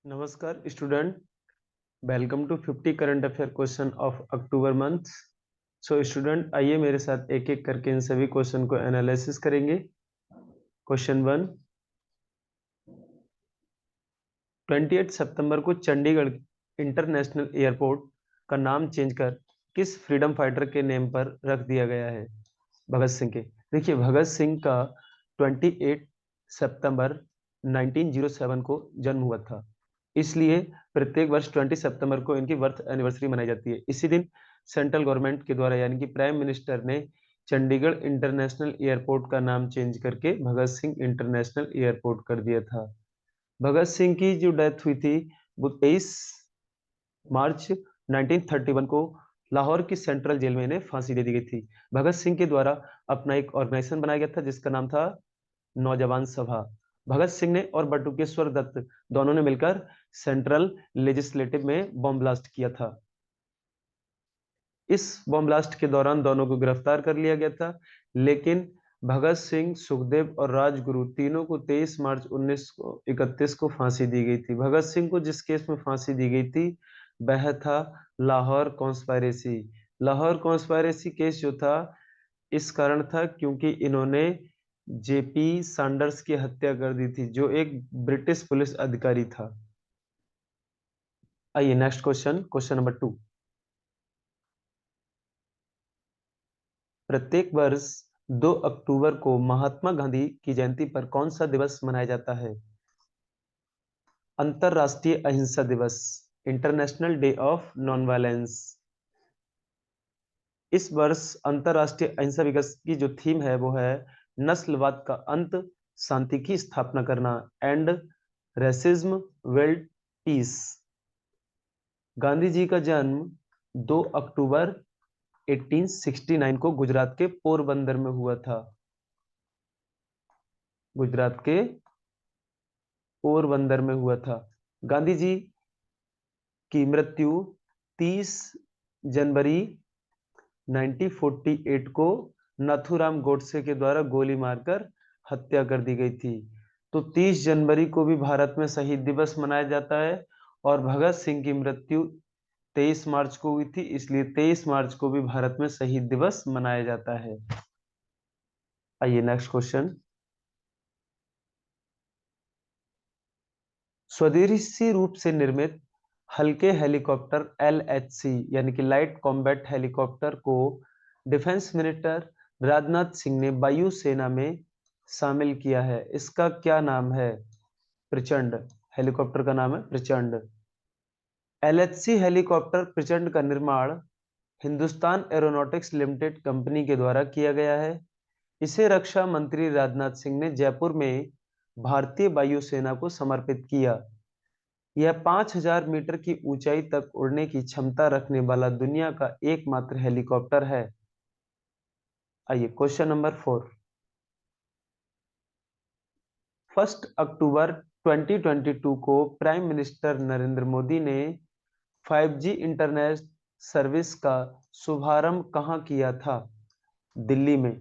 नमस्कार student, welcome to 50 current affair question of October month. So student, आइए मेरे साथ एक एक करके इन सभी क्वेश्चन को एनालिसिस करेंगे। क्वेश्चन 1, 28 सितंबर को चंडीगढ़ इंटरनेशनल एयरपोर्ट का नाम चेंज कर किस फ्रीडम फाइटर के नेम पर रख दिया गया है? भगत सिंह के। देखिए, भगत सिंह का 28 सितंबर 1907 को जन्म हुआ था, इसलिए प्रत्येक वर्ष 20 सितंबर को इनकी बर्थ एनिवर्सरी मनाई जाती है। इसी दिन सेंट्रल गवर्नमेंट के द्वारा यानी कि प्राइम मिनिस्टर ने चंडीगढ़ इंटरनेशनल एयरपोर्ट का नाम चेंज करके भगत सिंह इंटरनेशनल एयरपोर्ट कर दिया था। भगत सिंह की जो डेथ हुई थी वो 23 मार्च 1931 को लाहौर की सेंट्रल जेल में इन्हें फांसी दे दी गई थी। भगत सिंह के द्वारा अपना एक ऑर्गेनाइजेशन बनाया गया था जिसका नाम था नौजवान सभा। भगत सिंह ने और बटुकेश्वर दत्त दोनों ने मिलकर सेंट्रल लेजिस्लेटिव में बॉम्ब ब्लास्ट किया था। इस बॉम्ब ब्लास्ट के दौरान दोनों को गिरफ्तार कर लिया गया था, लेकिन भगत सिंह, सुखदेव और राजगुरु तीनों को 23 मार्च 1931 को फांसी दी गई थी। भगत सिंह को जिस केस में फांसी दी गई थी वह था Lahore conspiracy. Lahore conspiracy case जो था इस कारण था क्योंकि इन्होंने जेपी सैंडर्स की हत्या कर दी थी जो एक ब्रिटिश पुलिस अधिकारी था। आइए नेक्स्ट क्वेश्चन, क्वेश्चन नंबर 2। प्रत्येक वर्ष 2 अक्टूबर को महात्मा गांधी की जयंती पर कौन सा दिवस मनाया जाता है? अंतरराष्ट्रीय अहिंसा दिवस, international day of non violence. इस वर्ष अंतरराष्ट्रीय अहिंसा दिवस की जो थीम है वो है नस्लवाद का अंत, शांति की स्थापना करना, and racism, world peace. Gandhi ji का जन्म 2 अक्टूबर 1869 को गुजरात के पोरबंदर में हुआ था। गुजरात के पोरबंदर में हुआ था। गांधी जी की मृत्यु 30 जनवरी 1948 को नाथूराम गोडसे के द्वारा गोली मारकर हत्या कर दी गई थी। तो 30 जनवरी को भी भारत में शहीद दिवस मनाया जाता है और भगत सिंह की मृत्यु 23 मार्च को हुई थी, इसलिए 23 मार्च को भी भारत में शहीद दिवस मनाया जाता है। आइए नेक्स्ट क्वेश्चन। स्वदेशी रूप से निर्मित हल्के हेलीकॉप्टर LHC यानी कि लाइट कॉम्बैट हेलीकॉप्टर को डिफेंस मिनिस्टर राजनाथ सिंह ने वायुसेना में शामिल किया है। इसका क्या नाम है? प्रचंड। हेलीकॉप्टर का नाम है प्रचंड। LHC हेलीकॉप्टर प्रचंड का निर्माण हिंदुस्तान एरोनॉटिक्स लिमिटेड कंपनी के द्वारा किया गया है। इसे रक्षा मंत्री राजनाथ सिंह ने जयपुर में भारतीय वायुसेना को समर्पित किया। यह 5000 मीटर की ऊंचाई तक उड़ने की क्षमता रखने वाला दुनिया का एकमात्र हेलीकॉप्टर है। आइए क्वेश्चन नंबर 4। 1 अक्टूबर 2022 को प्राइम मिनिस्टर नरेंद्र मोदी ने 5G इंटरनेट सर्विस का शुभारंभ कहां किया था? दिल्ली में।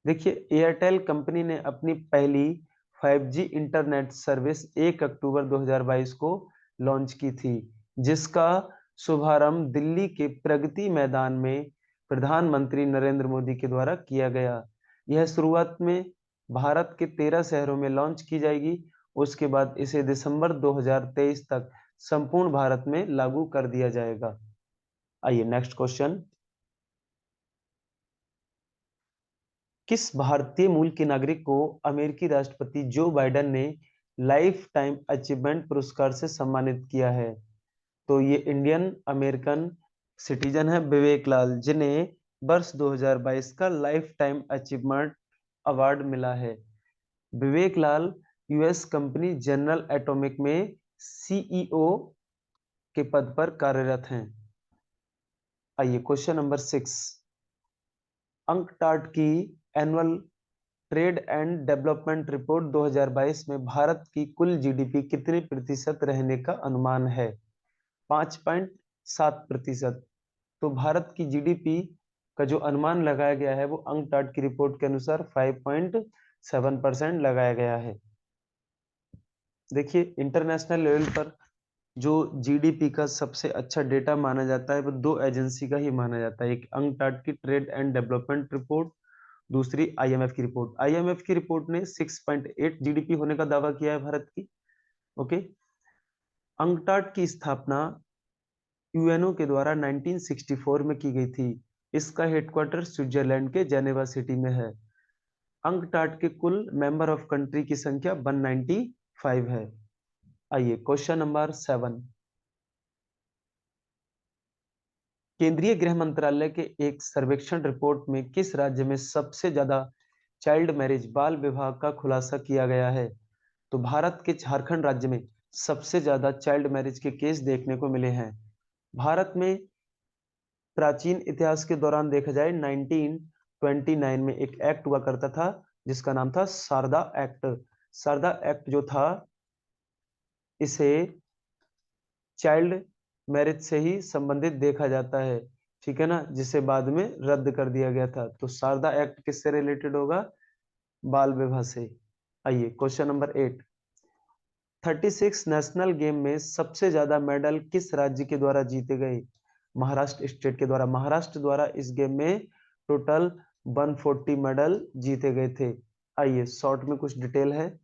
देखिए, एयरटेल कंपनी ने अपनी पहली 5G इंटरनेट सर्विस 1 अक्टूबर 2022 को लॉन्च की थी, जिसका शुभारंभ दिल्ली के प्रगति मैदान में प्रधानमंत्री नरेंद्र मोदी के द्वारा किया गया। यह शुरुआत में भारत के 13 शहरों में लॉन्च की जाएगी, उसके बाद इसे दिसंबर 2023 तक संपूर्ण भारत में लागू कर दिया जाएगा। आइए नेक्स्ट क्वेश्चन। किस भारतीय मूल के नागरिक को अमेरिकी राष्ट्रपति जो बाइडेन ने लाइफ टाइम अचीवमेंट पुरस्कार से सम्मानित किया है? तो ये इंडियन अमेरिकन सिटीजन है विवेक लाल, जिन्हें वर्ष 2022 का लाइफ टाइम अचीवमेंट अवार्ड मिला है। विवेक लाल यूएस कंपनी जनरल एटॉमिक में सीईओ के पद पर कार्यरत हैं। आइए क्वेश्चन नंबर 6। अंकटाड की annual trade and development report 2022 में भारत की कुल जीडीपी कितने प्रतिशत रहने का अनुमान है? 5.7%। तो भारत की जीडीपी का जो अनुमान लगाया गया है वो अंकटाड की रिपोर्ट के अनुसार 5.7% लगाया गया है। देखिए, इंटरनेशनल लेवल पर जो जीडीपी का सबसे अच्छा डेटा माना जाता है वो दो एजेंसी का ही माना जाता है, एक अंकटाड की ट्रेड एंड डेवलपमेंट रिपोर्ट, दूसरी आईएमएफ की रिपोर्ट। आईएमएफ की रिपोर्ट ने 6.8 जीडीपी होने का दावा किया है भारत की। ओके। अंकटाड की स्थापना यूएनओ के द्वारा 1964 में की गई थी। इसका हेडक्वार्टर स्विट्जरलैंड के जेनेवा सिटी में है। अंकटाड के कुल मेंबर ऑफ कंट्री की संख्या 195 है। आइए क्वेश्चन नंबर 7। केंद्रीय गृह मंत्रालय के एक सर्वेक्षण रिपोर्ट में किस राज्य में सबसे ज्यादा चाइल्ड मैरिज बाल विवाह का खुलासा किया गया है? तो भारत के झारखंड राज्य में सबसे ज्यादा चाइल्ड मैरिज के केस देखने को मिले हैं। भारत में प्राचीन इतिहास के दौरान देखा जाए 1929 में एक एक्ट हुआ करता था जिसका नाम था शारदा एक्ट। शारदा एक्ट जो था इसे चाइल्ड मैरिज से ही संबंधित देखा जाता है, ठीक है ना, जिसे बाद में रद्द कर दिया गया था। तो शारदा एक्ट किससे रिलेटेड होगा? बाल विवाह से। आइए क्वेश्चन नंबर 8। 36 नेशनल गेम में सबसे ज्यादा मेडल किस राज्य के द्वारा जीते गए? महाराष्ट्र स्टेट के द्वारा। महाराष्ट्र द्वारा इस गेम में टोटल 140 मेडल जीते गए थे। आइए शॉर्ट में कुछ डिटेल है।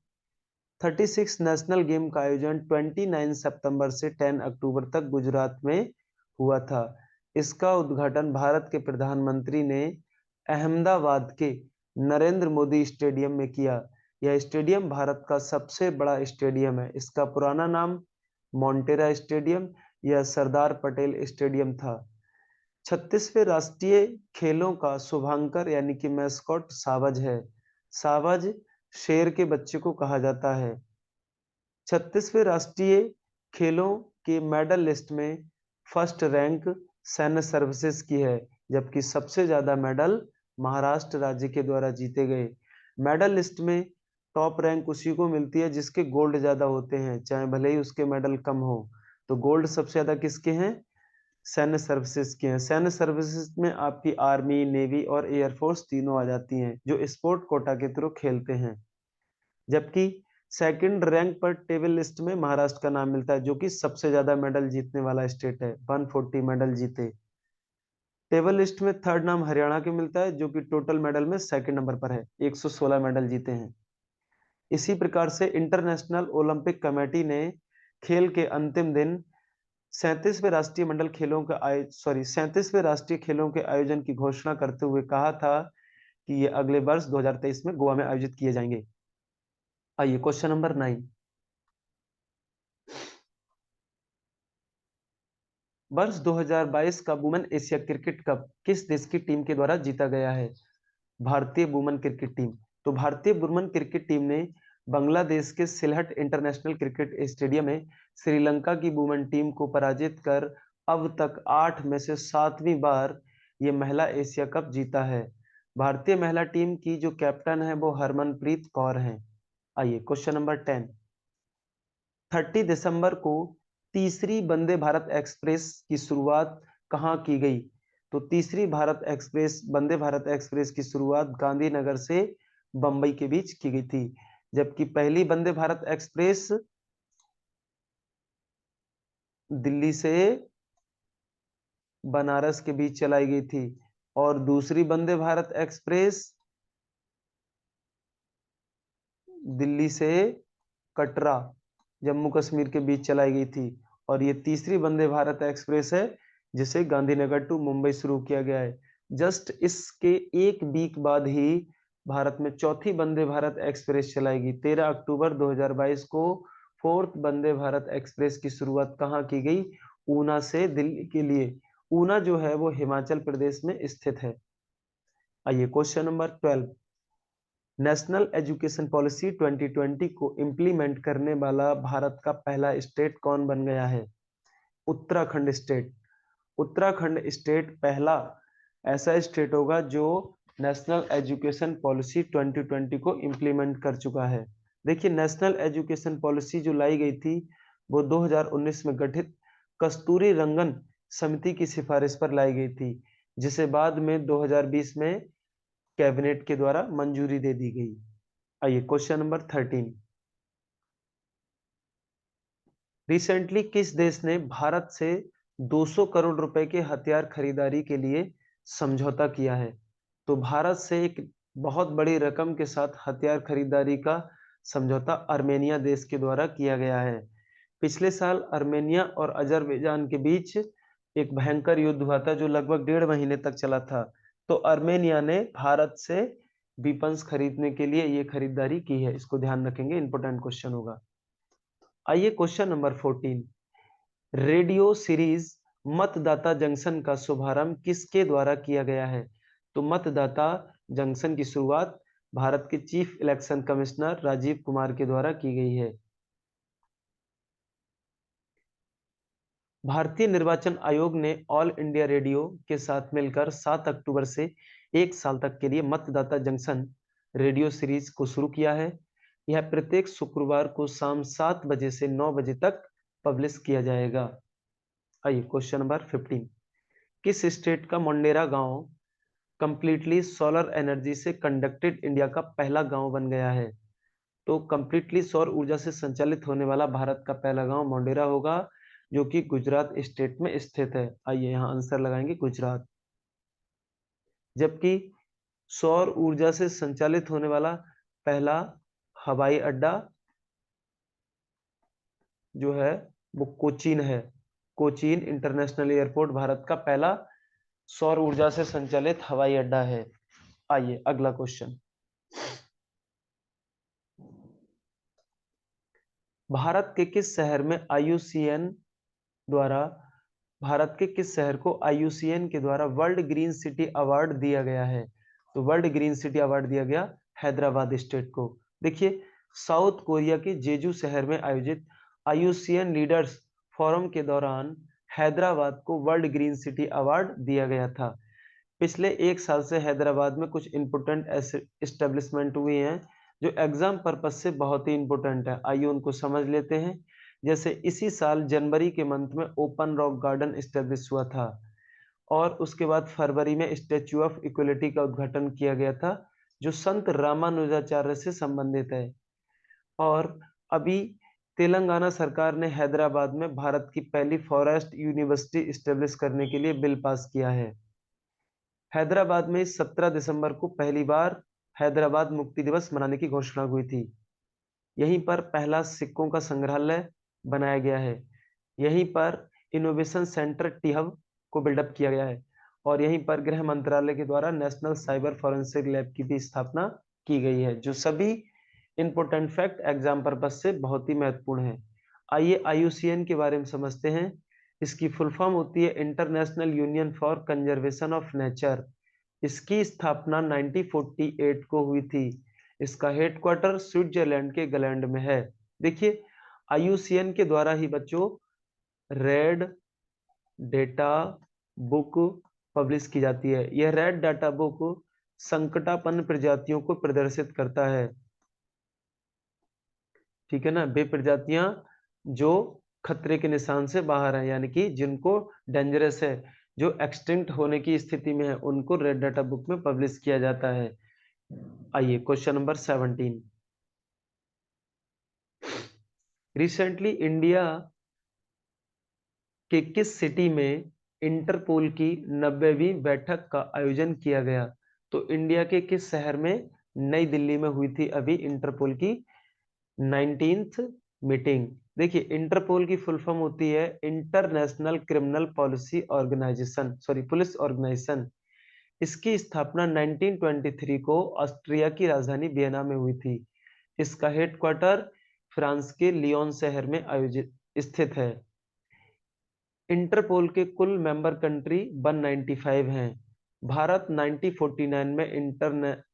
36 नेशनल गेम का आयोजन 29 सितंबर से 10 अक्टूबर तक गुजरात में हुआ था। इसका उद्घाटन भारत के प्रधानमंत्री ने अहमदाबाद के नरेंद्र मोदी स्टेडियम में किया। यह स्टेडियम भारत का सबसे बड़ा स्टेडियम है। इसका पुराना नाम मोटेरा स्टेडियम या सरदार पटेल स्टेडियम था। 36वें राष्ट्रीय खेलों का शुभांकर यानी कि मैस्कॉट सावज है। सावज शेर के बच्चे को कहा जाता है। 36वें राष्ट्रीय खेलों के मेडल लिस्ट में फर्स्ट रैंक सैन्य सर्विसेज की है, जबकि सबसे ज्यादा मेडल महाराष्ट्र राज्य के द्वारा जीते गए। मेडल लिस्ट में टॉप रैंक उसी को मिलती है जिसके गोल्ड ज्यादा होते हैं, चाहे भले ही उसके मेडल कम हो। तो गोल्ड सबसे ज्यादा किसके हैं? सैन्य सर्विसेज के हैं। सैन्य सर्विसेज में आपकी आर्मी, नेवी और एयरफोर्स तीनों आ जाती हैं जो स्पोर्ट कोटा के थ्रू खेलते हैं। जबकि सेकंड रैंक पर टेबल लिस्ट में महाराष्ट्र का नाम मिलता है जो कि सबसे ज्यादा मेडल जीतने वाला स्टेट है, 140 मेडल जीते। टेबल लिस्ट में थर्ड नाम हरियाणा के मिलता है जो कि टोटल मेडल में सेकंड नंबर पर है, 116 मेडल जीते हैं। इसी प्रकार से इंटरनेशनल ओलंपिक कमेटी ने खेल के अंतिम दिन 37वें राष्ट्रीय खेलों के आयोजन की घोषणा करते हुए कहा था कि ये अगले वर्ष 2023 में गोवा में आयोजित किए जाएंगे। आइए क्वेश्चन नंबर 9। वर्ष 2022 का वुमेन एशिया क्रिकेट कप किस देश की टीम के द्वारा जीता गया है? भारतीय वुमेन क्रिकेट टीम। तो भारतीय वुमेन क्रिकेट टीम ने बांग्लादेश के सिलहट इंटरनेशनल क्रिकेट स्टेडियम में श्रीलंका की वुमेन टीम को पराजित कर अब तक 8 में से 7वीं बार ये महिला एशिया कप जीता है। भारतीय महिला टीम की जो कैप्टन है वो हरमनप्रीत कौर हैं। आइए क्वेश्चन नंबर 10। 30 दिसंबर को तीसरी वंदे भारत एक्सप्रेस की शुरुआत कहाँ की गई? तो तीसरी भारत एक्सप्रेस वंदे भारत एक्सप्रेस की शुरुआत गांधीनगर से बंबई के बीच की गई थी, जबकि पहली वंदे भारत एक्सप्रेस दिल्ली से बनारस के बीच चलाई गई थी और दूसरी वंदे भारत एक्सप्रेस दिल्ली से कटरा जम्मू कश्मीर के बीच चलाई गई थी। और ये तीसरी वंदे भारत एक्सप्रेस है जिसे गांधीनगर टू मुंबई शुरू किया गया है। जस्ट इसके एक वीक बाद ही भारत में चौथी वंदे भारत एक्सप्रेस चलाएगी। 13 अक्टूबर 2022 को फोर्थ वंदे भारत एक्सप्रेस की शुरुआत कहाँ की गई? ऊना से दिल्ली के लिए। ऊना जो है वो हिमाचल प्रदेश में स्थित है। आइए question number 12। National education policy 2020 को इम्प्लीमेंट करने वाला भारत का पहला स्टेट कौन बन गया है? उत्तराखंड स्टेट। उत्तराखंड स्टेट पहला ऐसा स्टेट होगा जो नेशनल एजुकेशन पॉलिसी 2020 को इम्प्लीमेंट कर चुका है। देखिए नेशनल एजुकेशन पॉलिसी जो लाई गई थी वो 2019 में गठित कस्तूरी रंगन समिति की सिफारिश पर लाई गई थी, जिसे बाद में 2020 में कैबिनेट के द्वारा मंजूरी दे दी गई। आइए क्वेश्चन नंबर 13। रिसेंटली किस देश ने भारत से 200 करोड़ रुपए के हथियार खरीदारी के लिए समझौता किया है? तो भारत से एक बहुत बड़ी रकम के साथ हथियार खरीदारी का समझौता अर्मेनिया देश के द्वारा किया गया है। पिछले साल अर्मेनिया और अजरबैजान के बीच एक भयंकर युद्ध हुआ था जो लगभग 1.5 महीने तक चला था। तो अर्मेनिया ने भारत से वेपन्स खरीदने के लिए ये खरीदारी की है। इसको ध्यान रखेंगे, इंपॉर्टेंट क्वेश्चन होगा। आइए क्वेश्चन नंबर 14। रेडियो सीरीज मतदाता जंक्शन का शुभारंभ किसके द्वारा किया गया है? तो मतदाता जंक्शन की शुरुआत भारत के chief election commissioner Rajiv Kumar के द्वारा की गई है। भारतीय निर्वाचन आयोग ने ऑल इंडिया रेडियो के साथ मिलकर 7 अक्टूबर से 1 साल तक के लिए मतदाता जंक्शन रेडियो सीरीज को शुरू किया है। यह प्रत्येक शुक्रवार को शाम 7 बजे से 9 बजे तक पब्लिश किया जाएगा। आइए क्वेश्चन नंबर 15। किस स्टेट का मोंडेरा गांव कंप्लीटली सोलर एनर्जी से कंडक्टेड इंडिया का पहला गांव बन गया है? तो कंप्लीटली सौर ऊर्जा से संचालित होने वाला भारत का पहला गांव मोंडेरा होगा, जो कि गुजरात स्टेट में स्थित है। आइए यहाँ आंसर लगाएंगे गुजरात। जबकि सौर ऊर्जा से संचालित होने वाला पहला हवाई अड्डा जो है वो कोचीन है। कोचीन इंटरनेशनल एयरपोर्ट भारत का पहला सौर ऊर्जा से संचालित हवाई अड्डा है। आइए अगला क्वेश्चन। भारत के किस शहर में आईयूसीएन द्वारा भारत के किस शहर को आईयूसीएन के द्वारा वर्ल्ड ग्रीन सिटी अवार्ड दिया गया है? तो वर्ल्ड ग्रीन सिटी अवार्ड दिया गया हैदराबाद स्टेट को। देखिए, साउथ कोरिया के जेजू शहर में आयोजित आईयूसीएन लीडर्स फोरम के दौरान हैदराबाद को वर्ल्ड ग्रीन सिटी अवार्ड दिया गया था। पिछले 1 साल से हैदराबाद में कुछ इंपोर्टेंट एस्टेब्लिशमेंट हुई हैं जो एग्जाम पर्पज से बहुत ही इंपोर्टेंट है। आइए उनको समझ लेते हैं। जैसे इसी साल जनवरी के मंथ में ओपन रॉक गार्डन स्टेब्लिश हुआ था, और उसके बाद फरवरी में स्टेच्यू ऑफ इक्वलिटी का उद्घाटन किया गया था जो संत रामानुजाचार्य से संबंधित है। और अभी तेलंगाना सरकार ने हैदराबाद में भारत की पहली फॉरेस्ट यूनिवर्सिटी स्टेब्लिश करने के लिए बिल पास किया है। हैदराबाद में 17 दिसंबर को पहली बार हैदराबाद मुक्ति दिवस मनाने की घोषणा हुई थी। यहीं पर पहला सिक्कों का संग्रहालय बनाया गया है। यहीं पर इनोवेशन सेंटर टी हब को बिल्डअप किया गया है, और यहीं पर गृह मंत्रालय के द्वारा नेशनल साइबर फॉरेंसिक लैब की भी स्थापना की गई है, जो सभी इंपोर्टेंट फैक्ट एग्जाम पर्पज से बहुत ही महत्वपूर्ण है। आइए आईयूसीएन के बारे में समझते हैं। इसकी फुल फॉर्म होती है international union for conservation of nature. इसकी स्थापना 1948 को हुई थी। इसका हेडक्वार्टर स्विट्जरलैंड के गलैंड में है। देखिए, आईयूसीएन के द्वारा ही बच्चों रेड डेटा बुक पब्लिश की जाती है। यह रेड डाटा बुक संकटापन्न प्रजातियों को प्रदर्शित करता है। ठीक है ना, वे प्रजातियां जो खतरे के निशान से बाहर है, यानी कि जिनको डेंजरस है, जो एक्सटिंक्ट होने की स्थिति में है, उनको रेड डाटा बुक में पब्लिश किया जाता है। आइए क्वेश्चन नंबर 17। रिसेंटली इंडिया कि किस सिटी में इंटरपोल की 90वीं बैठक का आयोजन किया गया? तो इंडिया के किस शहर में? नई दिल्ली में हुई थी अभी इंटरपोल की 19th मीटिंग। देखिए, इंटरपोल की फुल फॉर्म होती है international criminal policy organization, sorry police organization. इसकी स्थापना 1923 को ऑस्ट्रिया की राजधानी वियना में हुई थी। इसका हेडक्वार्टर फ्रांस के लियोन शहर में आयोजित स्थित है। इंटरपोल के कुल मेंबर कंट्री 195 हैं। भारत 1949 में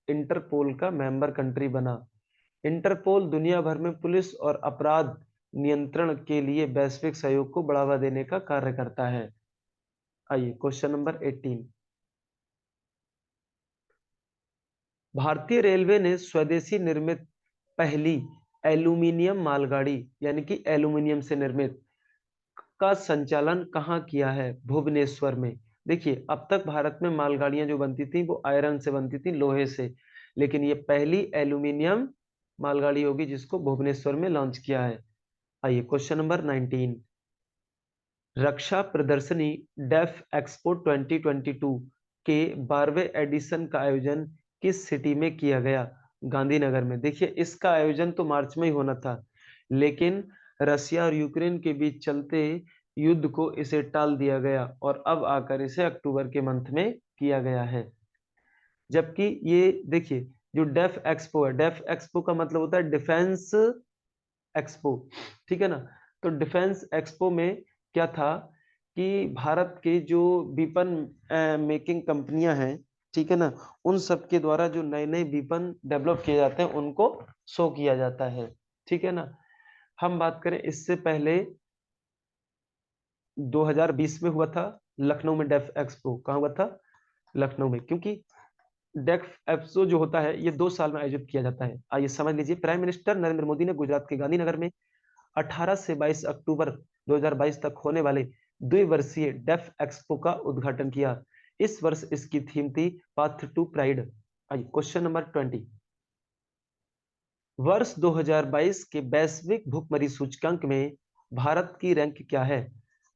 इंटरपोल का मेंबर कंट्री बना। इंटरपोल दुनिया भर में पुलिस और अपराध नियंत्रण के लिए वैश्विक सहयोग को बढ़ावा देने का कार्य करता है। आइए क्वेश्चन नंबर 18। भारतीय रेलवे ने स्वदेशी निर्मित पहली एल्यूमीनियम मालगाड़ी, यानी कि एल्यूमिनियम से निर्मित, का संचालन कहाँ किया है? भुवनेश्वर में। देखिए, अब तक भारत में मालगाड़ियां जो बनती थी वो आयरन से बनती थी, लोहे से, लेकिन ये पहली एल्यूमिनियम मालगाड़ी होगी जिसको भुवनेश्वर में लॉन्च किया है। आइए क्वेश्चन नंबर 19। रक्षा प्रदर्शनी डेफ एक्सपो 2022 के 12वें एडिशन का आयोजन किस सिटी में किया गया? गांधीनगर में। देखिए इसका आयोजन तो मार्च में ही होना था, लेकिन रशिया और यूक्रेन के बीच चलते युद्ध को इसे टाल दिया गया और अब आकर इसे अक्टूबर के मंथ में किया गया है। जबकि ये देखिए जो डेफ एक्सपो है, डेफ एक्सपो का मतलब होता है डिफेंस एक्सपो, ठीक है ना। तो डिफेंस एक्सपो में क्या था कि भारत के जो वेपन मेकिंग कंपनियां हैं, ठीक है ना, उन सब के द्वारा जो नए नए वेपन डेवलप किए जाते हैं उनको शो किया जाता है, ठीक है ना। हम बात करें इससे पहले 2020 में हुआ था लखनऊ में डेफ एक्सपो। कहाँ हुआ था? लखनऊ में। क्योंकि डेफ एक्सपो जो होता है ये 2 साल में आयोजित किया जाता है। आइए समझ लीजिए, प्राइम मिनिस्टर नरेंद्र मोदी ने गुजरात के गांधीनगर में 18 से 22 अक्टूबर 2022 तक होने वाले द्विवर्षीय डेफ एक्सपो का उद्घाटन किया। इस वर्ष इसकी थीम थी पाथ टू प्राइड। आइए क्वेश्चन नंबर 20। वर्ष 2022 के वैश्विक भुखमरी सूचकांक में भारत की रैंक क्या है?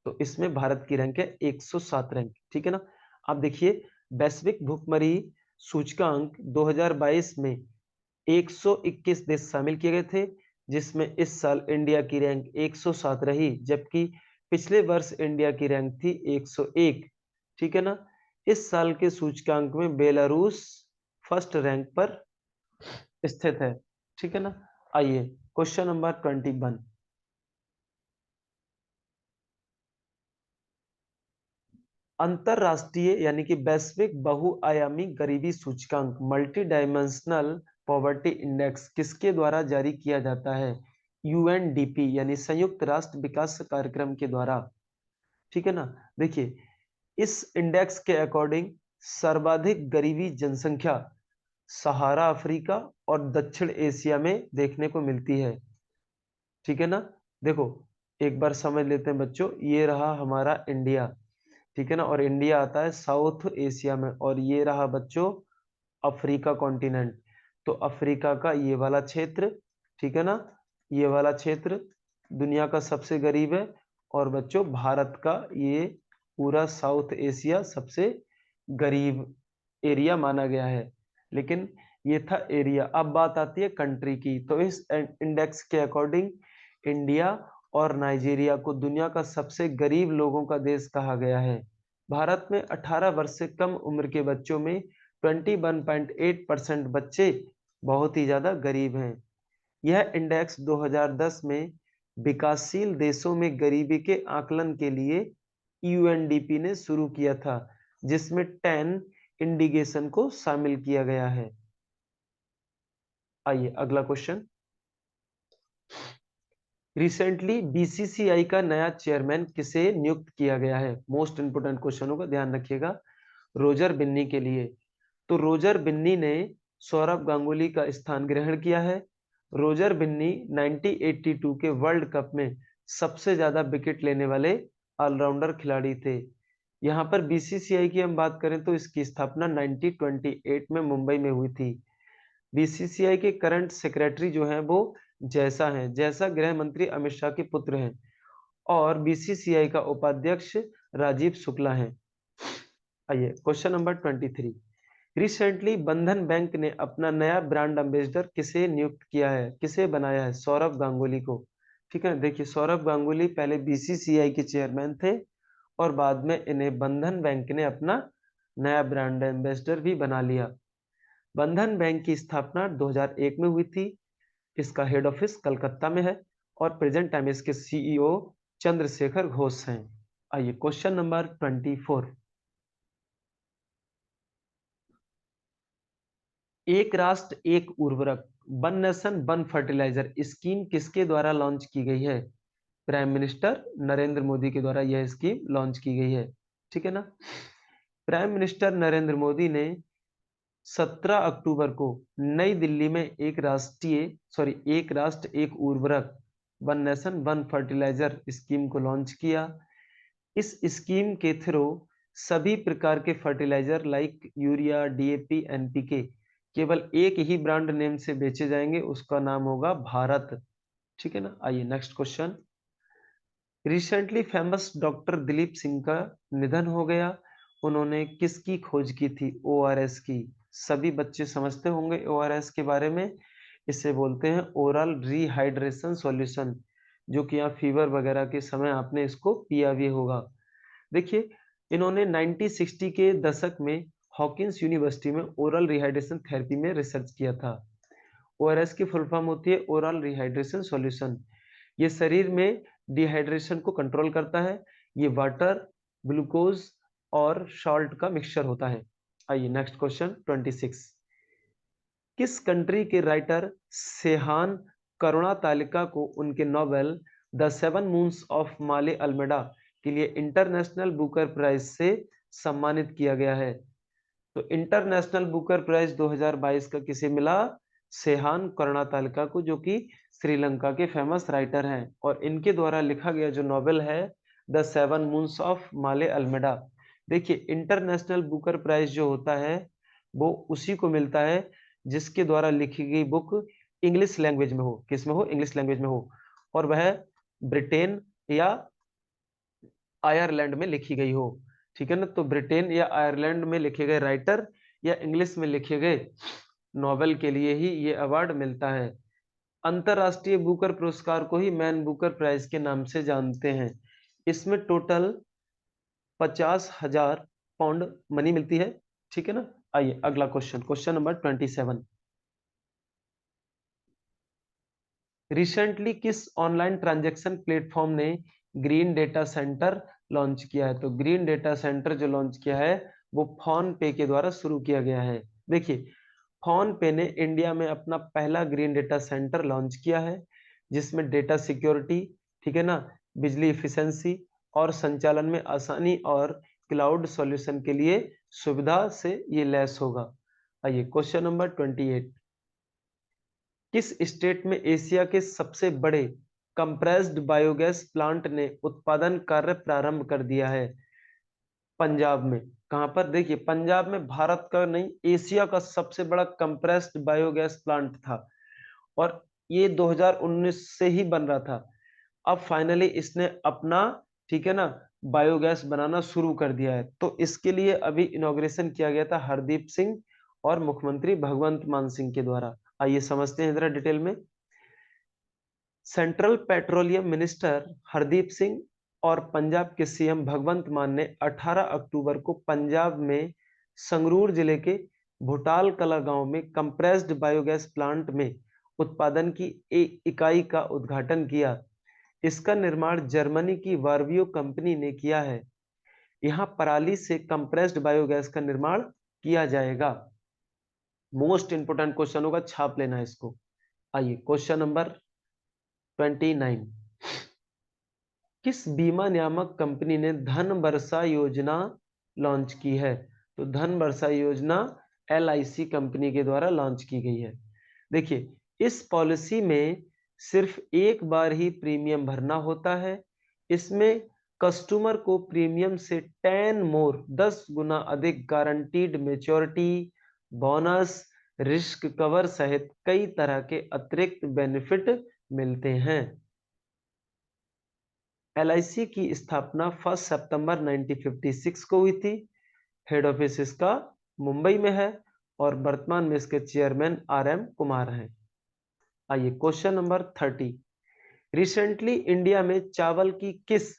तो इसमें भारत की रैंक है 107 रैंक, ठीक है ना। अब देखिए वैश्विक भुखमरी सूचकांक 2022 में 121 देश शामिल किए गए थे, जिसमें इस साल इंडिया की रैंक 107 रही, जबकि पिछले वर्ष इंडिया की रैंक थी 101, ठीक है ना। इस साल के सूचकांक में बेलारूस फर्स्ट रैंक पर स्थित है, ठीक है ना। आइए क्वेश्चन नंबर 21। अंतरराष्ट्रीय यानी कि वैश्विक बहुआयामी गरीबी सूचकांक मल्टी डायमेंशनल पॉवर्टी इंडेक्स किसके द्वारा जारी किया जाता है? यूएनडीपी यानी संयुक्त राष्ट्र विकास कार्यक्रम के द्वारा, ठीक है ना। देखिए इस इंडेक्स के अकॉर्डिंग सर्वाधिक गरीबी जनसंख्या सहारा अफ्रीका और दक्षिण एशिया में देखने को मिलती है, ठीक है ना। देखो एक बार समझ लेते हैं बच्चों, ये रहा हमारा इंडिया, ठीक है ना, और इंडिया आता है साउथ एशिया में, और ये रहा बच्चों अफ्रीका कॉन्टिनेंट। तो अफ्रीका का ये वाला क्षेत्र, ठीक है ना, ये वाला क्षेत्र दुनिया का सबसे गरीब है, और बच्चों भारत का ये पूरा साउथ एशिया सबसे गरीब एरिया माना गया है। लेकिन ये था एरिया, अब बात आती है कंट्री की। तो इस इंडेक्स के अकॉर्डिंग इंडिया और नाइजीरिया को दुनिया का सबसे गरीब लोगों का देश कहा गया है। भारत में 18 वर्ष से कम उम्र के बच्चों में 21.8% बच्चे बहुत ही ज्यादा गरीब हैं। यह इंडेक्स 2010 में विकासशील देशों में गरीबी के आकलन के लिए यूएनडीपी ने शुरू किया था, जिसमें 10 इंडिकेशन को शामिल किया गया है। आइए अगला क्वेश्चन। रिसेंटली बीसीसीआई का नया चेयरमैन किसे नियुक्त किया गया है? मोस्ट इंपोर्टेंट क्वेश्चनों का ध्यान रखिएगा रोजर बिन्नी के लिए। तो रोजर बिन्नी ने सौरव गांगुली का स्थान ग्रहण किया है। रोजर बिन्नी 1982 के वर्ल्ड कप में सबसे ज्यादा विकेट लेने वाले ऑलराउंडर खिलाड़ी थे। यहाँ पर बीसीसीआई की हम बात करें तो इसकी स्थापना 1928 में मुंबई में हुई थी। बीसीसीआई के करंट सेक्रेटरी जो हैं वो जैसा हैं, जैसा गृह मंत्री अमित शाह के पुत्र हैं, और बीसीसीआई का उपाध्यक्ष राजीव शुक्ला हैं। आइए क्वेश्चन नंबर 23। रिसेंटली बंधन बैंक ने अपना नया ब्रांड एम्बेसडर किसे नियुक्त किया है, किसे बनाया है? सौरव गांगुली को, ठीक है। देखिए सौरव गांगुली पहले बीसीसीआई के चेयरमैन थे, और बाद में इन्हें बंधन बैंक ने अपना नया ब्रांड एम्बेसडर भी बना लिया। बंधन बैंक की स्थापना 2001 में हुई थी। इसका हेड ऑफिस कलकत्ता में है, और प्रेजेंट टाइम इसके सीईओ चंद्रशेखर घोष हैं। आइए क्वेश्चन नंबर 24। एक राष्ट्र एक उर्वरक one nation one fertiliser scheme किसके द्वारा लॉन्च की गई है? प्राइम मिनिस्टर नरेंद्र मोदी के द्वारा यह स्कीम लॉन्च की गई है, ठीक है ना। प्राइम मिनिस्टर नरेंद्र मोदी ने 17 अक्टूबर को नई दिल्ली में एक राष्ट्र एक उर्वरक one nation one fertiliser scheme को लॉन्च किया। इस स्कीम के थ्रू सभी प्रकार के fertiliser like urea, DAP, NPK केवल एक ही ब्रांड नेम से बेचे जाएंगे, उसका नाम होगा भारत। ठीक है ना। आइए next question. Recently famous doctor Dilip Singh का निधन हो गया। उन्होंने किसकी खोज की थी? ओआरएस की। सभी बच्चे समझते होंगे ओआरएस के बारे में। इसे बोलते हैं ओरल रिहाइड्रेशन सॉल्यूशन, जो कि आप फीवर वगैरह के समय आपने इसको पिया भी होगा। देखिए, इन्होंने 1960 के दशक में हॉकिंस यूनिवर्सिटी में ओरल रिहाइड्रेशन थेरेपी में रिसर्च किया था। ओआरएस की फुल फॉर्म होती है ओरल रिहाइड्रेशन सॉल्यूशन। ये शरीर में डिहाइड्रेशन को कंट्रोल करता है। ये वाटर, ग्लूकोज और सॉल्ट का मिक्सचर होता है। आइए नेक्स्ट क्वेश्चन 26। किस कंट्री के राइटर सेहान करुणातालिका को उनके novel the seven moons of Maali Almeida के लिए इंटरनेशनल बुकर प्राइज से सम्मानित किया गया है? तो इंटरनेशनल बुकर प्राइज 2022 का किसे मिला? सेहान करुणातालिका को, जो कि श्रीलंका के फेमस राइटर हैं। और इनके द्वारा लिखा गया जो नॉवेल है the seven moons of Maali Almeida. देखिए, इंटरनेशनल बुकर प्राइज जो होता है वो उसी को मिलता है जिसके द्वारा लिखी गई बुक इंग्लिश लैंग्वेज में हो। किस में हो? इंग्लिश लैंग्वेज में हो। और वह ब्रिटेन या आयरलैंड में लिखी गई हो। ठीक है ना। तो ब्रिटेन या आयरलैंड में लिखे गए राइटर या इंग्लिश में लिखे गए नॉवेल के लिए ही ये अवार्ड मिलता है। अंतरराष्ट्रीय बुकर पुरस्कार को ही मैन बुकर प्राइज के नाम से जानते हैं। इसमें टोटल 50,000 पाउंड मनी मिलती है। ठीक है ना। आइए अगला क्वेश्चन, क्वेश्चन नंबर 27। रिसेंटली किस ऑनलाइन ट्रांजैक्शन प्लेटफॉर्म ने ग्रीन डेटा सेंटर लॉन्च किया है? तो ग्रीन डेटा सेंटर जो लॉन्च किया है वो फोन पे के द्वारा शुरू किया गया है। देखिए, फोन पे ने इंडिया में अपना पहला ग्रीन डेटा सेंटर लॉन्च किया है, जिसमें डेटा सिक्योरिटी, ठीक है ना, बिजली इफिशियंसी और संचालन में आसानी और क्लाउड सॉल्यूशन के लिए सुविधा से ये लैस होगा। आइए क्वेश्चन नंबर 28। किस स्टेट में एशिया के सबसे बड़े कंप्रेस्ड बायोगैस प्लांट ने उत्पादन कार्य प्रारंभ कर दिया है? पंजाब में। कहां पर? देखिए, पंजाब में भारत का नहीं, एशिया का सबसे बड़ा कंप्रेस्ड बायोगैस प्लांट था। और ये 2019 से ही बन रहा था। अब फाइनली इसने अपना, ठीक है ना, बायोगैस बनाना शुरू कर दिया है। तो इसके लिए अभी इनॉग्रेशन किया गया था हरदीप सिंह और मुख्यमंत्री भगवंत मान सिंह के द्वारा। आइए समझते हैं जरा डिटेल में। Central petroleum minister Hardeep Singh और पंजाब के सीएम भगवंत मान ने 18 अक्टूबर को पंजाब में संगरूर जिले के भुटाल कला गांव में कंप्रेस्ड बायोगैस प्लांट में उत्पादन की एक इकाई का उद्घाटन किया। इसका निर्माण जर्मनी की वार्वियो कंपनी ने किया है। यहाँ पराली से कंप्रेस्ड बायोगैस का निर्माण किया जाएगा। मोस्ट इंपोर्टेंट क्वेश्चन होगा, छाप लेना है इसको। आइए क्वेश्चन नंबर 29। किस बीमा नियामक कंपनी ने धन वर्षा योजना लॉन्च की है? तो धन वर्षा योजना LIC कंपनी के द्वारा लॉन्च की गई है। देखिए, इस पॉलिसी में सिर्फ एक बार ही प्रीमियम भरना होता है। इसमें कस्टमर को प्रीमियम से 10 गुना अधिक guaranteed maturity, bonus, risk cover सहित कई तरह के अतिरिक्त बेनिफिट मिलते हैं। LIC की स्थापना 1 सितंबर 1956 को हुई थी। हेड ऑफिस इसका मुंबई में है और वर्तमान में इसके चेयरमैन RM कुमार हैं। आइए क्वेश्चन नंबर 30। रिसेंटली इंडिया में चावल की किस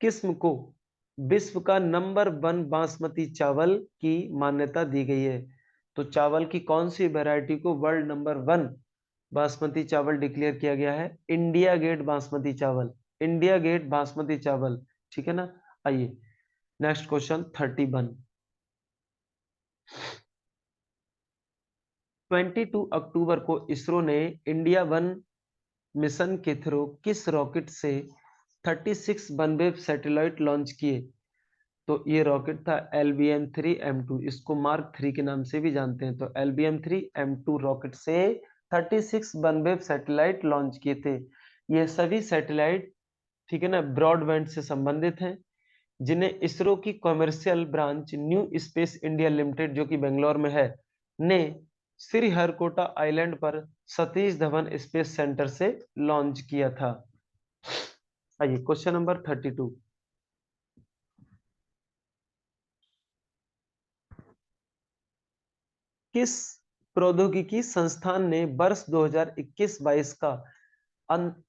किस्म को विश्व का नंबर 1 बासमती चावल की मान्यता दी गई है? तो चावल की कौन सी वैरायटी को वर्ल्ड नंबर 1 बासमती चावल डिक्लेयर किया गया है? इंडिया गेट बासमती चावल। इंडिया गेट बासमती चावल। ठीक है ना। आइए नेक्स्ट क्वेश्चन 31। 22 अक्टूबर को इसरो ने इंडिया 1 मिशन के थ्रू किस रॉकेट से 36 वनवेव सैटेलाइट लॉन्च किए? तो ये रॉकेट था LBM-3M2। इसको मार्क 3 के नाम से भी जानते हैं। तो LBM-3M2 रॉकेट से 36 वनवेव सैटेलाइट लॉन्च किए थे। ये सभी सैटेलाइट, ठीक है ना, ब्रॉडबैंड से संबंधित हैं, जिन्हें इसरो की commercial branch new space India limited, जो कि बेंगलोर में है, ने श्रीहरिकोटा आइलैंड पर सतीश धवन स्पेस सेंटर से लॉन्च किया था। आइए क्वेश्चन नंबर 32। किस प्रौद्योगिकी संस्थान ने वर्ष 2021-22 का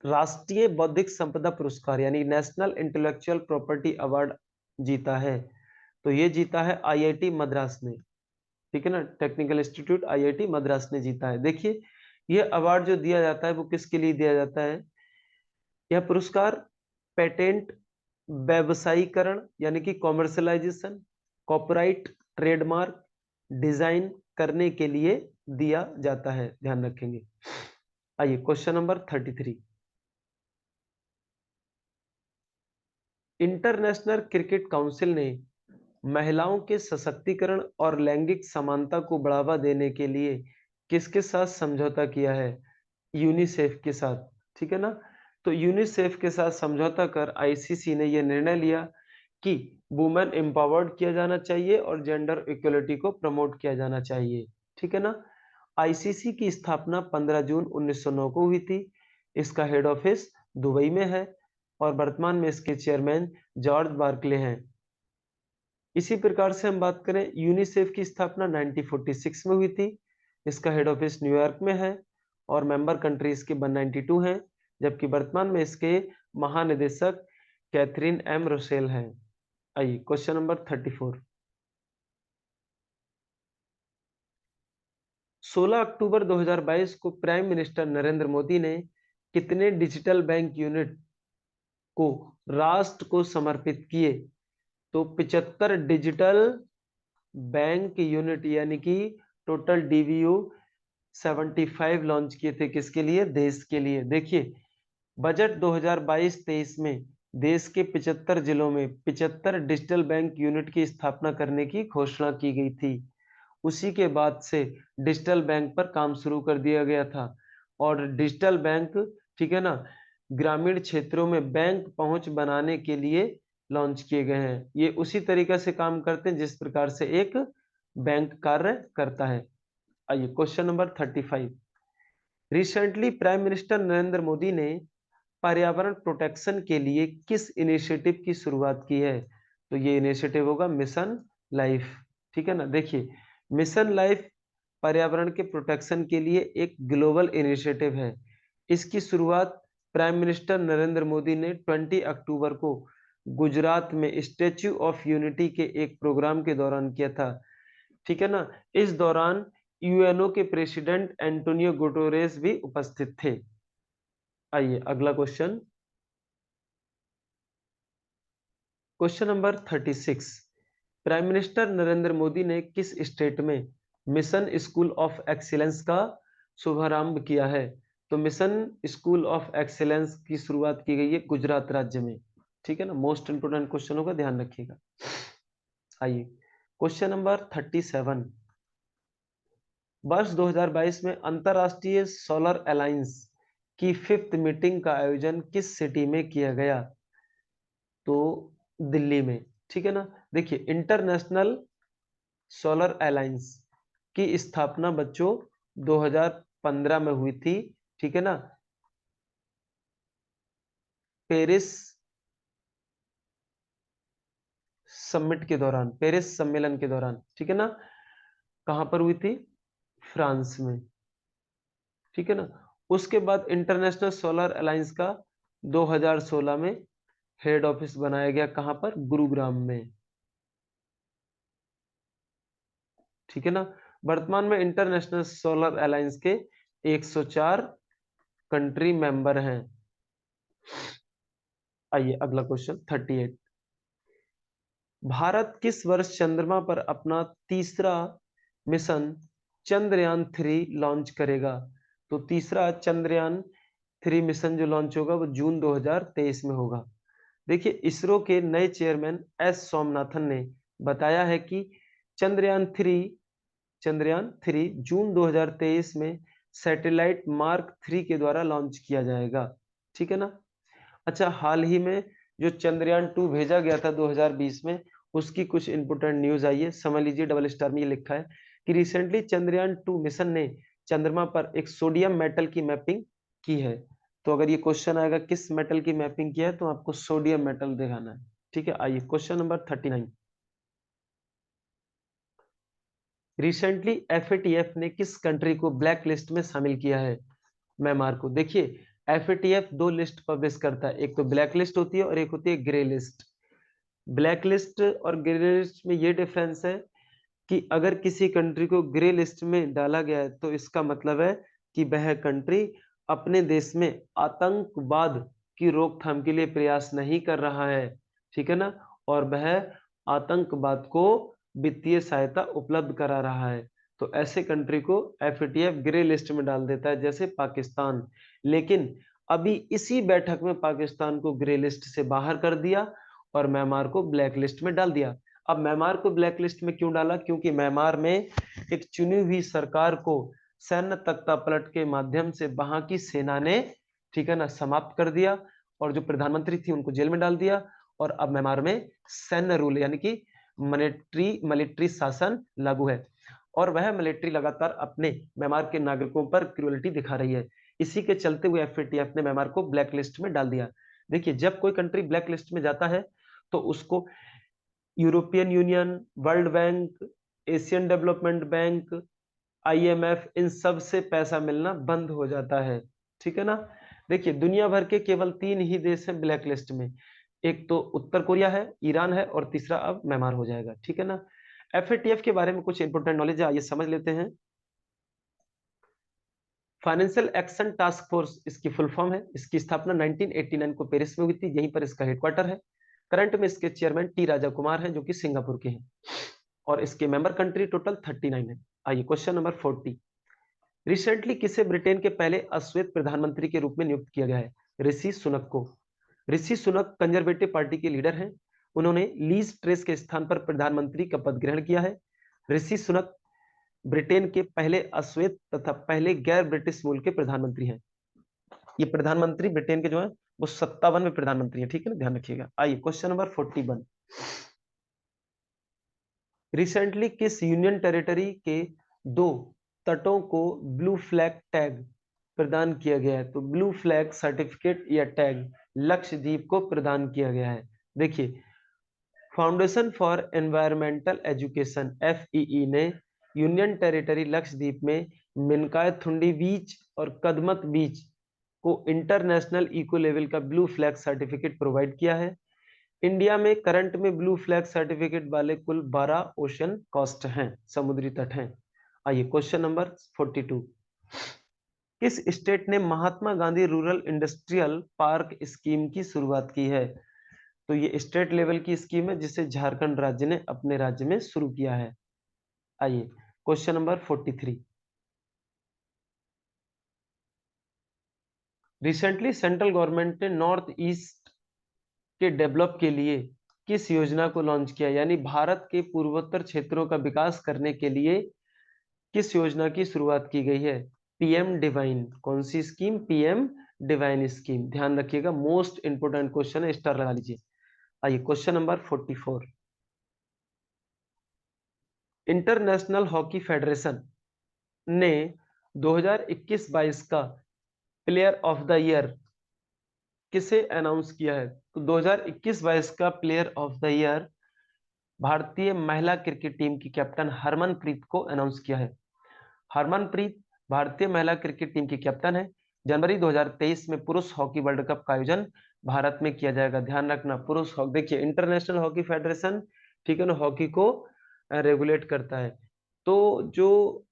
राष्ट्रीय बौद्धिक संपदा पुरस्कार यानी नेशनल इंटेलेक्चुअल प्रॉपर्टी अवार्ड जीता है? तो ये जीता है आईआईटी मद्रास ने, ठीक है ना, टेक्निकल इंस्टीट्यूट आईआईटी मद्रास ने जीता है। देखिए ये अवार्ड जो दिया जाता है वो किसके लिए दिया जाता है? यह पुरस्कार पेटेंट व्यवसायीकरण यानी कि कॉमर्शलाइजेशन, कॉपीराइट, ट्रेडमार्क, डिजाइन करने के लिए दिया जाता है, ध्यान रखेंगे। आइए question number 33। International cricket council ने महिलाओं के सशक्तिकरण और लैंगिक समानता को बढ़ावा देने के लिए किसके साथ समझौता किया है? यूनिसेफ के साथ, ठीक है ना। तो यूनिसेफ के साथ समझौता कर आईसीसी ने यह निर्णय लिया कि वुमेन एम्पावर्ड किया जाना चाहिए और जेंडर इक्वलिटी को प्रमोट किया जाना चाहिए, ठीक है ना। आईसीसी की स्थापना 15 जून 1909 को हुई थी। इसका हेड ऑफिस दुबई में है और वर्तमान में इसके चेयरमैन जॉर्ज बार्कले हैं। इसी प्रकार से हम बात करें, यूनिसेफ की स्थापना 1946 में हुई थी। इसका हेड ऑफिस न्यूयॉर्क में है और मेंबर कंट्रीज के 192 हैं, जबकि वर्तमान में इसके महानिदेशक कैथरीन एम रोसेल हैं। आइए क्वेश्चन नंबर 34। 16 अक्टूबर 2022 को प्राइम मिनिस्टर नरेंद्र मोदी ने कितने डिजिटल बैंक यूनिट को राष्ट्र को समर्पित किए? तो 75 डिजिटल बैंक यूनिट यानी कि टोटल डीवीयू 75 लॉन्च किए थे। किसके लिए? देश के लिए। देखिए बजट 2022-23 में देश के 75 जिलों में 75 डिजिटल बैंक यूनिट की स्थापना करने की घोषणा की गई थी। उसी के बाद से डिजिटल बैंक पर काम शुरू कर दिया गया था और डिजिटल बैंक, ठीक है ना, ग्रामीण क्षेत्रों में बैंक पहुंच बनाने के लिए लॉन्च किए गए हैं। ये उसी तरीके से काम करते हैं जिस प्रकार से एक बैंक कार्य करता है। आइए question number 35। Recently prime minister Narendra Modi ने पर्यावरण प्रोटेक्शन के लिए किस इनिशिएटिव की शुरुआत की है? तो ये इनिशिएटिव होगा मिशन लाइफ, ठीक है ना। देखिए मिशन लाइफ पर्यावरण के प्रोटेक्शन के लिए एक ग्लोबल इनिशिएटिव है। इसकी शुरुआत प्राइम मिनिस्टर नरेंद्र मोदी ने 20 अक्टूबर को गुजरात में स्टैच्यू ऑफ यूनिटी के एक प्रोग्राम के दौरान किया था, ठीक है ना। इस दौरान यूएनओ के प्रेसिडेंट एंटोनियो गुटेरेस भी उपस्थित थे। आइए अगला question, question number 36। Prime minister Narendra Modi ने किस स्टेट में मिशन स्कूल ऑफ एक्सीलेंस का शुभारंभ किया है? तो मिशन स्कूल ऑफ एक्सीलेंस की शुरुआत की गई है गुजरात राज्य में, ठीक है ना। मोस्ट इंपोर्टेंट क्वेश्चन होगा, ध्यान रखिएगा। आइए क्वेश्चन नंबर 37। वर्ष 2022 में अंतरराष्ट्रीय सोलर अलायंस की 5th मीटिंग का आयोजन किस सिटी में किया गया? तो दिल्ली में, ठीक है ना। देखिए इंटरनेशनल सोलर अलायंस की स्थापना बच्चों 2015 में हुई थी, ठीक है ना, पेरिस समिट के दौरान, पेरिस सम्मेलन के दौरान, ठीक है ना। कहां पर हुई थी? फ्रांस में, ठीक है ना। उसके बाद इंटरनेशनल सोलर अलायंस का 2016 में हेड ऑफिस बनाया गया, कहां पर? गुरुग्राम में, ठीक है ना। वर्तमान में इंटरनेशनल सोलर अलायंस के 104 कंट्री मेंबर हैं। आइए अगला क्वेश्चन 38। भारत किस वर्ष चंद्रमा पर अपना तीसरा मिशन चंद्रयान-3 लॉन्च करेगा? तो तीसरा चंद्रयान-3 मिशन जो लॉन्च होगा वो जून 2023 में होगा। देखिए इसरो के नए चेयरमैन एस सोमनाथन ने बताया है कि चंद्रयान-3 जून 2023 में सैटेलाइट मार्क 3 के द्वारा लॉन्च किया जाएगा, ठीक है ना। अच्छा हाल ही में जो चंद्रयान-2 भेजा गया था 2020 में, उसकी कुछ इंपोर्टेंट न्यूज आई है, समझ लीजिए। डबल स्टार में ये लिखा है कि रिसेंटली चंद्रयान 2 मिशन ने चंद्रमा पर एक सोडियम मेटल की मैपिंग की है। तो अगर ये क्वेश्चन आएगा किस मेटल की मैपिंग किया है, तो आपको सोडियम मेटल दिखाना है। ठीक है, आइए क्वेश्चन नंबर 39। रिसेंटली एफएटीएफ ने किस कंट्री को ब्लैक लिस्ट में शामिल किया है? म्यांमार को। देखिए, एफएटीएफ दो लिस्ट पब्लिश करता है, एक तो ब्लैक लिस्ट होती है और एक होती है ग्रे लिस्ट। ब्लैक लिस्ट और ग्रे लिस्ट में ये डिफरेंस है कि अगर किसी कंट्री को ग्रे लिस्ट में डाला गया है, तो इसका मतलब है कि वह कंट्री अपने देश में आतंकवाद की रोकथाम के लिए प्रयास नहीं कर रहा है, ठीक है ना? और वह आतंकवाद को वित्तीय सहायता उपलब्ध करा रहा है। तो ऐसे कंट्री को एफएटीएफ ग्रे लिस्ट में डाल देता है, जैसे पाकिस्तान। लेकिन अभी इसी बैठक में पाकिस्तान को ग्रे लिस्ट से बाहर कर दिया और म्यांमार को ब्लैक लिस्ट में डाल दिया। अब म्यांमार को ब्लैक लिस्ट में क्यों डाला? क्योंकि म्यांमार में एक चुनी हुई सरकार को सैन्य तख्तापलट के माध्यम से वहां की सेना ने, ठीक है ना, समाप्त कर दिया और जो प्रधानमंत्री थी उनको जेल में डाल दिया। और अब म्यांमार में सैन्य रूल यानी कि मिलिट्री शासन लागू है और वह मिलिट्री लगातार अपने म्यांमार के नागरिकों पर क्रूएल्टी दिखा रही है। इसी के चलते हुए एफएटीएफ ने म्यांमार को ब्लैक लिस्ट में डाल दिया। देखिए, जब कोई कंट्री ब्लैक लिस्ट में जाता है तो उसको European Union, World Bank, Asian Development Bank, IMF, इन सब से पैसा मिलना बंद हो जाता है, ठीक है ना? देखिए, दुनिया भर के केवल 3 ही देश हैं ब्लैक लिस्ट में। एक तो उत्तर कोरिया है, ईरान है और तीसरा अब म्यांमार हो जाएगा, ठीक है ना? एफएटीएफ के बारे में कुछ इंपोर्टेंट नॉलेज है, आइए समझ लेते हैं। फाइनेंशियल एक्शन टास्क फोर्स इसकी फुल फॉर्म है। इसकी स्थापना 1989 को पेरिस में हुई थी, यहीं पर इसका हेडक्वार्टर है। करंट में इसके चेयरमैन टी राजा कुमार हैं, जो कि सिंगापुर के हैं और इसके मेंबर कंट्री टोटल 39 है। आइए क्वेश्चन नंबर 40। रिसेंटली किसे ब्रिटेन के पहले अश्वेत प्रधानमंत्री के रूप में नियुक्त किया गया है? ऋषि सुनक को। ऋषि सुनक कंजर्वेटिव पार्टी के लीडर हैं। उन्होंने लीज ट्रेस के स्थान पर प्रधानमंत्री का पद ग्रहण किया है। ऋषि सुनक ब्रिटेन के पहले अश्वेत तथा पहले गैर ब्रिटिश मूल के प्रधानमंत्री हैं। ये प्रधानमंत्री ब्रिटेन के जो है वो 57वें प्रधानमंत्री है, ठीक है ना, ध्यान रखिएगा। आइए क्वेश्चन नंबर 41। रिसेंटली किस यूनियन टेरिटरी के 2 तटों को ब्लू फ्लैग टैग प्रदान किया गया है? तो ब्लू फ्लैग सर्टिफिकेट या टैग लक्षद्वीप को प्रदान किया गया है। देखिए, फाउंडेशन फॉर एनवायरमेंटल एजुकेशन एफईई ने यूनियन टेरिटरी लक्षद्वीप में मिनकाय थुंडी बीच और कदमत बीच को इंटरनेशनल इको लेवल का ब्लू फ्लैग सर्टिफिकेट प्रोवाइड किया है। इंडिया में करंट में ब्लू फ्लैग सर्टिफिकेट वाले कुल 12 ओशन कोस्ट हैं, समुद्री तट हैं। आइए क्वेश्चन नंबर 42। किस स्टेट ने Mahatma Gandhi rural industrial park scheme की शुरुआत की है? तो ये स्टेट लेवल की स्कीम है जिसे झारखंड राज्य ने अपने राज्य में शुरू किया है। आइए question number 43। Recently central government ने नॉर्थ ईस्ट के डेवलप के लिए किस योजना को लॉन्च किया? यानी भारत के पूर्वोत्तर क्षेत्रों का विकास करने के लिए किस योजना की शुरुआत की गई है? PM divine. कौन सी स्कीम? PM divine scheme. ध्यान रखिएगा, मोस्ट इंपोर्टेंट क्वेश्चन है, स्टार लगा लीजिए। आइए question number 44। International hockey federation ने 2021-22 का प्लेयर ऑफ द ईयर किसे अनाउंस किया है? तो 2021-22 का प्लेयर ऑफ द ईयर भारतीय महिला क्रिकेट टीम की कैप्टन हरमनप्रीत को अनाउंस किया है। हरमनप्रीत भारतीय महिला क्रिकेट टीम की कैप्टन है। जनवरी 2023 में पुरुष हॉकी वर्ल्ड कप का आयोजन भारत में किया जाएगा। ध्यान रखना, पुरुष हॉकी, देखिए इंटरनेशनल हॉकी फेडरेशन, ठीक है ना, हॉकी को रेगुलेट करता है। तो जो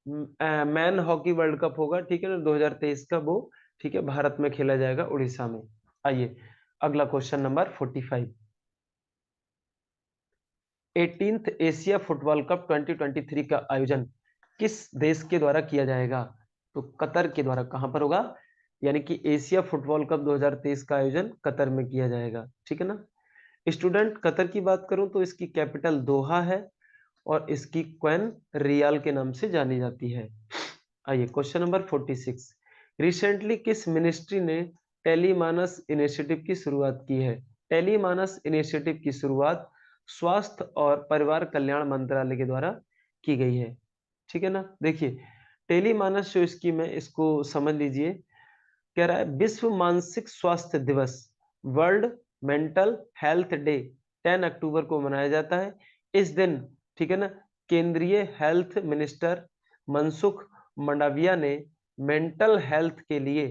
मैन हॉकी वर्ल्ड कप होगा, ठीक है ना, 2023 का, वो ठीक है भारत में खेला जाएगा, उड़ीसा में। आइए अगला question number 45। 18th Asia football cup 2023 का आयोजन किस देश के द्वारा किया जाएगा? तो कतर के द्वारा। कहां पर होगा? यानी कि एशिया फुटबॉल कप 2023 का आयोजन कतर में किया जाएगा, ठीक है ना। स्टूडेंट, कतर की बात करूं तो इसकी कैपिटल दोहा है और इसकी क्वीन रियाल के नाम से जानी जाती है। आइए क्वेश्चन नंबर 46। रिसेंटली किस मिनिस्ट्री ने टेलीमानस इनिशिएटिव की शुरुआत की है? टेलीमानस इनिशिएटिव की शुरुआत स्वास्थ्य और परिवार कल्याण मंत्रालय के द्वारा की गई है। ठीक है ना? देखिए, टेलीमानस जो स्कीम है इसको समझ लीजिए। कह रहा है विश्व मानसिक स्वास्थ्य दिवस, वर्ल्ड मेंटल हेल्थ डे 10 अक्टूबर को मनाया जाता है। इस दिन, ठीक है ना, केंद्रीय हेल्थ मिनिस्टर मनसुख मंडाविया ने मेंटल हेल्थ के लिए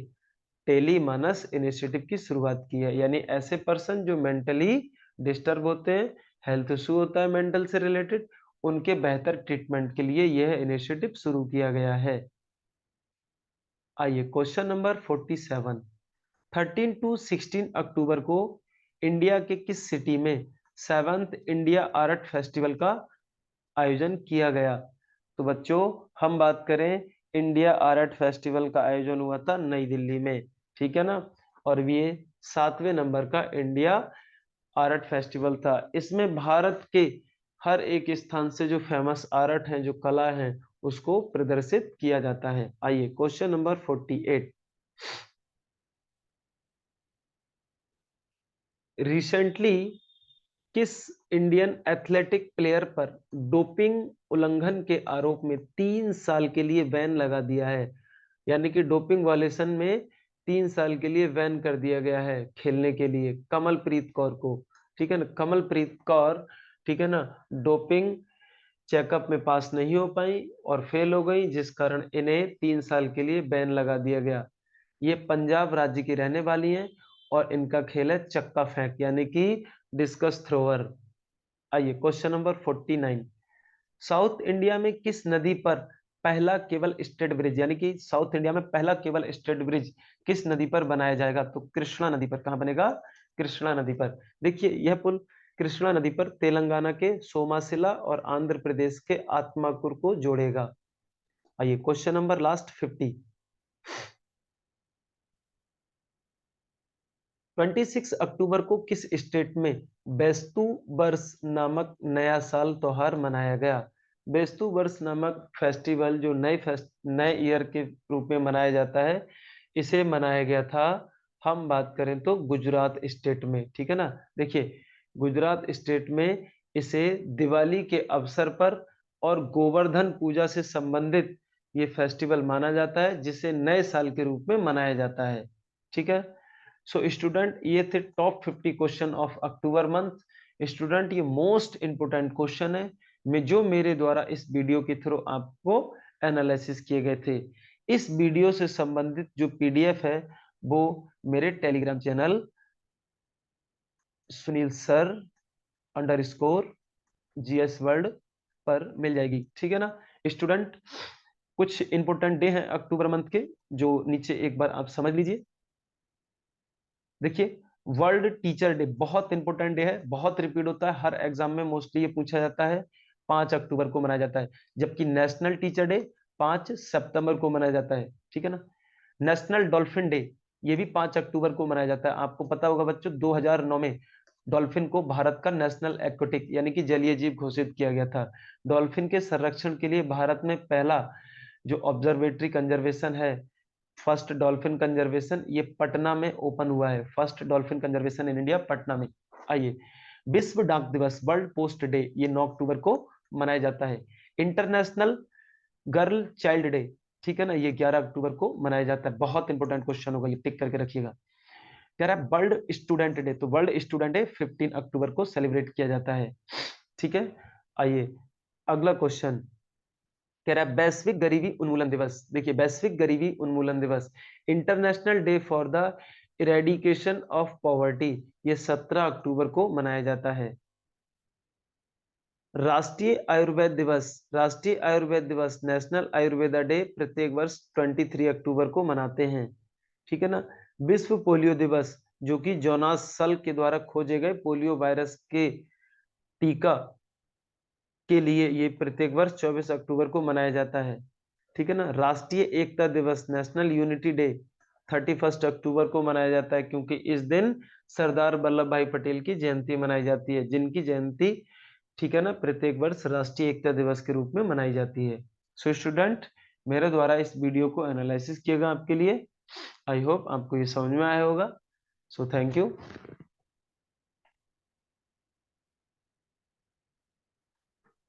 टेलीमानस इनिशिएटिव की शुरुआत की है। यानी ऐसे पर्सन जो मेंटली डिस्टर्ब होते हैं, हेल्थ इशू होता है मेंटल से रिलेटेड, उनके बेहतर ट्रीटमेंट के लिए यह इनिशिएटिव शुरू किया गया है। आइए क्वेश्चन नंबर 47। 13 टू 16 अक्टूबर को इंडिया के किस सिटी में 7th इंडिया आर्ट फेस्टिवल का आयोजन किया गया? तो बच्चों, हम बात करें, इंडिया आर्ट फेस्टिवल का आयोजन हुआ था नई दिल्ली में। ठीक है ना? और ये 7वें नंबर का इंडिया आर्ट फेस्टिवल था। इसमें भारत के हर एक स्थान से जो फेमस आर्ट हैं, जो कला हैं, उसको प्रदर्शित किया जाता है। आइए क्वेश्चन नंबर 48। रिसेंटली किस इंडियन एथलेटिक प्लेयर पर डोपिंग उल्लंघन के आरोप में 3 साल के लिए बैन लगा दिया है? यानी कि डोपिंग वायलेशन में 3 साल के लिए बैन कर दिया गया है खेलने के लिए कमलप्रीत कौर को। ठीक है ना? कमलप्रीत कौर, ठीक है ना, डोपिंग चेकअप में पास नहीं हो पाई और फेल हो गई, जिस कारण इन्हें 3 साल के लिए बैन लगा दिया गया। ये पंजाब राज्य की रहने वाली हैं और इनका खेल है चक्का फेंक, यानी कि डिस्कस थ्रोअर। आइए क्वेश्चन नंबर 49। साउथ इंडिया में किस नदी पर पहला केबल स्टेड ब्रिज, यानी कि साउथ इंडिया में पहला केबल स्टेड ब्रिज किस नदी पर बनाया जाएगा? तो कृष्णा नदी पर। कहां बनेगा? कृष्णा नदी पर। देखिए, यह पुल कृष्णा नदी पर तेलंगाना के सोमासिला और आंध्र प्रदेश के आत्माकुर को जोड़ेगा। आइए क्वेश्चन नंबर लास्ट 50। 26 अक्टूबर को किस स्टेट में बेस्तु वर्ष नामक नया साल त्योहार मनाया गया? बेस्तु वर्ष नामक फेस्टिवल जो नए ईयर के रूप में मनाया जाता है, इसे मनाया गया था, हम बात करें तो गुजरात स्टेट में। ठीक है ना? देखिए, गुजरात स्टेट में इसे दिवाली के अवसर पर और गोवर्धन पूजा से संबंधित ये फेस्टिवल माना जाता है, जिसे नए साल के रूप में मनाया जाता है। ठीक है? सो स्टूडेंट, ये थे top 50 question of October month. Student, ये मोस्ट इंपोर्टेंट क्वेश्चन है जो मेरे द्वारा इस वीडियो के थ्रू आपको एनालिसिस किए गए थे। इस वीडियो से संबंधित जो पीडीएफ है वो मेरे Telegram channel Sunil sir _ GS world पर मिल जाएगी। ठीक है ना स्टूडेंट? कुछ इंपोर्टेंट डे हैं अक्टूबर मंथ के, जो नीचे एक बार आप समझ लीजिए। देखिए, वर्ल्ड टीचर डे बहुत इंपॉर्टेंट डे है, बहुत रिपीट होता है, हर एग्जाम में मोस्टली ये पूछा जाता है। 5 अक्टूबर को मनाया जाता है। जबकि नेशनल टीचर डे 5 सितंबर को मनाया जाता है। ठीक है ना? नेशनल डॉल्फिन डे, ये भी 5 अक्टूबर को मनाया जाता है। आपको पता होगा बच्चों, 2009 में डॉल्फिन को भारत का नेशनल एक्वेटिक यानी कि जलीय जीव घोषित किया गया था। डॉल्फिन के संरक्षण के लिए भारत में पहला जो ऑब्जर्वेटरी कंजर्वेशन है, फर्स्ट डॉल्फिन कंजर्वेशन, ये पटना में ओपन हुआ है। First dolphin conservation in India Patna में। आइए, विश्व डाक दिवस वर्ल्ड पोस्ट डे, ये 9 अक्टूबर को मनाया जाता है। इंटरनेशनल गर्ल चाइल्ड डे, ठीक है ना, ये 11 अक्टूबर को मनाया जाता है। बहुत इंपॉर्टेंट क्वेश्चन होगा, ये टिक करके रखिएगा। कह रहा है वर्ल्ड स्टूडेंट डे, तो वर्ल्ड स्टूडेंट डे 15 अक्टूबर को सेलिब्रेट किया जाता है। ठीक है? आइए अगला क्वेश्चन कह रहा है वैश्विक गरीबी उन्मूलन दिवस। देखिए, वैश्विक गरीबी उन्मूलन दिवस, international day for the eradication of poverty, ये 17 अक्टूबर को मनाया जाता है। राष्ट्रीय आयुर्वेद दिवस, राष्ट्रीय आयुर्वेद दिवस, नेशनल आयुर्वेदा डे प्रत्येक वर्ष 23 अक्टूबर को मनाते हैं। ठीक है ना? विश्व पोलियो दिवस, जो कि जोनास सल के द्वारा खोजे गए पोलियो वायरस के टीका के लिए ये प्रत्येक वर्ष 24 अक्टूबर को मनाया जाता है। ठीक है ना? राष्ट्रीय एकता दिवस, नेशनल यूनिटी डे 31 अक्टूबर को मनाया जाता है, क्योंकि इस दिन सरदार वल्लभ भाई पटेल की जयंती मनाई जाती है, जिनकी जयंती, ठीक है ना, प्रत्येक वर्ष राष्ट्रीय एकता दिवस के रूप में मनाई जाती है। सो स्टूडेंट, मेरे द्वारा इस वीडियो को एनालिसिस किया गया आपके लिए। आई होप आपको ये समझ में आया होगा। So thank you.